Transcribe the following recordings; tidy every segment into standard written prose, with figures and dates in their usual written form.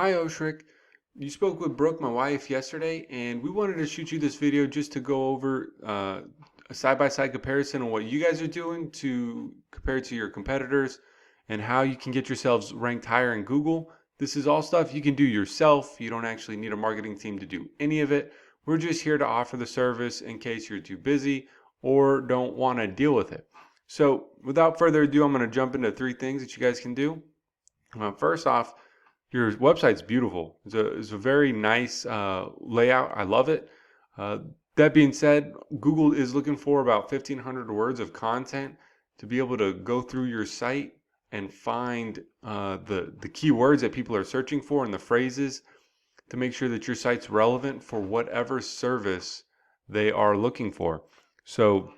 Hi Oshrik, you spoke with Brooke, my wife, yesterday, and we wanted to shoot you this video just to go over a side-by-side comparison on what you guys are doing to compare to your competitors and how you can get yourselves ranked higher in Google. This is all stuff you can do yourself. You don't actually need a marketing team to do any of it. We're just here to offer the service in case you're too busy or don't want to deal with it. So without further ado, I'm going to jump into three things that you guys can do. First off, your website's beautiful. It's a very nice layout. I love it. That being said, Google is looking for about 1,500 words of content to be able to go through your site and find the keywords that people are searching for and the phrases to make sure that your site's relevant for whatever service they are looking for. So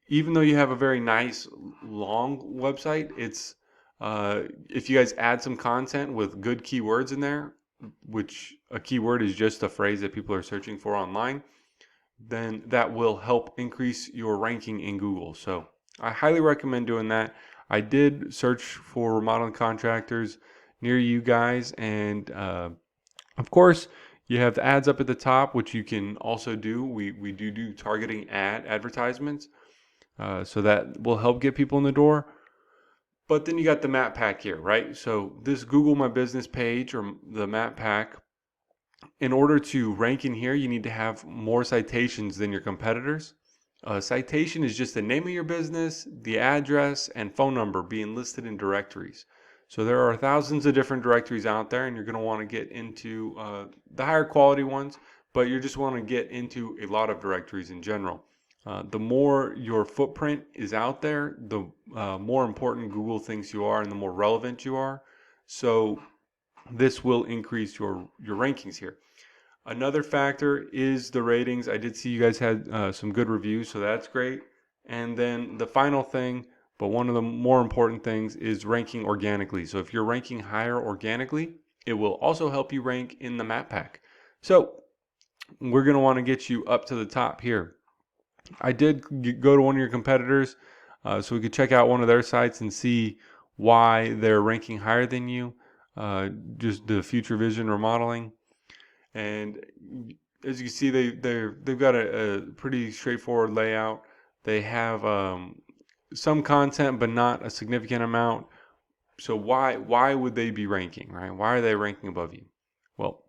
even though you have a very nice long website, it's if you guys add some content with good keywords in there, which a keyword is just a phrase that people are searching for online, then that will help increase your ranking in Google. So I highly recommend doing that. I did search for remodeling contractors near you guys, and of course, you have the ads up at the top, which you can also do. We do targeting advertisements, so that will help get people in the door. But then you got the map pack here, right? So this Google My Business page or the map pack, in order to rank in here, you need to have more citations than your competitors. A citation is just the name of your business, the address, and phone number being listed in directories. So there are thousands of different directories out there, and you're going to want to get into the higher quality ones, but you just want to get into a lot of directories in general. The more your footprint is out there, the more important Google thinks you are and the more relevant you are. So this will increase your rankings here. Another factor is the ratings. I did see you guys had some good reviews, so that's great. And then the final thing, but one of the more important things, is ranking organically. So if you're ranking higher organically, it will also help you rank in the map pack. So we're going to want to get you up to the top here. I did go to one of your competitors so we could check out one of their sites and see why they're ranking higher than you, just the Future Vision Remodeling. And as you can see, they've got a pretty straightforward layout. They have some content, but not a significant amount. So why would they be ranking, right? Why are they ranking above you? Well,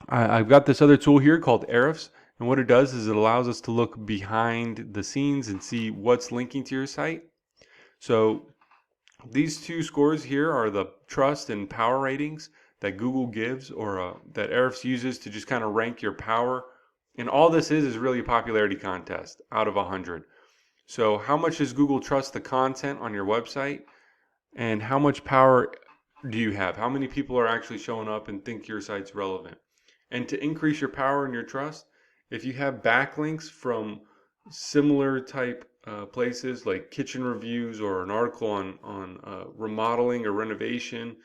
I've got this other tool here called Ahrefs, and what it does is it allows us to look behind the scenes and see what's linking to your site. So these two scores here are the trust and power ratings that Google gives, or that Ahrefs uses to just kind of rank your power. And all this is really a popularity contest out of 100. So how much does Google trust the content on your website, and how much power do you have? How many people are actually showing up and think your site's relevant? And to increase your power and your trust, if you have backlinks from similar type places like kitchen reviews or an article on remodeling or renovation,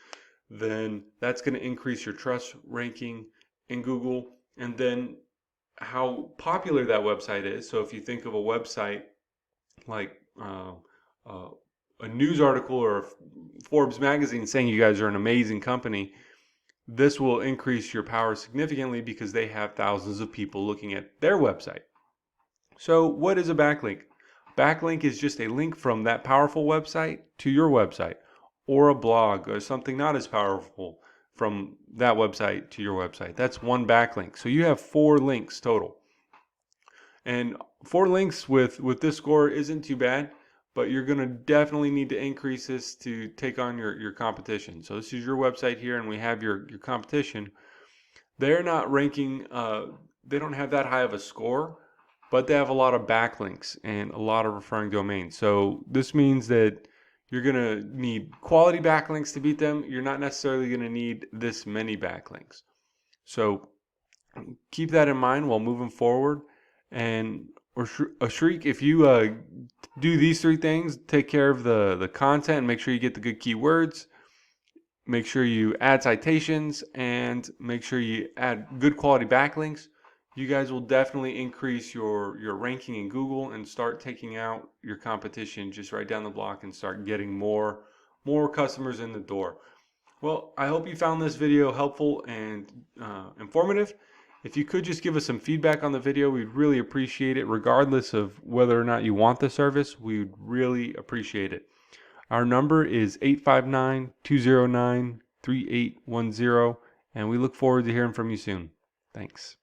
then that's going to increase your trust ranking in Google. And then how popular that website is. So if you think of a website like uh, a news article or Forbes magazine saying you guys are an amazing company, this will increase your power significantly because they have thousands of people looking at their website. So what is a backlink? Backlink is just a link from that powerful website to your website, or a blog or something not as powerful from that website to your website. That's one backlink. So you have 4 links total. And 4 links with this score isn't too bad, but you're going to definitely need to increase this to take on your competition. So this is your website here, and we have your competition. They're not ranking, they don't have that high of a score, but they have a lot of backlinks and a lot of referring domains. So this means that you're going to need quality backlinks to beat them. You're not necessarily going to need this many backlinks. So keep that in mind while moving forward. And Shriek, if you do these 3 things, take care of the content, make sure you get the good keywords, make sure you add citations, and make sure you add good quality backlinks, you guys will definitely increase your ranking in Google and start taking out your competition just right down the block and start getting more customers in the door. Well, I hope you found this video helpful and informative. If you could just give us some feedback on the video, we'd really appreciate it. Regardless of whether or not you want the service, we would really appreciate it. Our number is 859-209-3810, and we look forward to hearing from you soon. Thanks.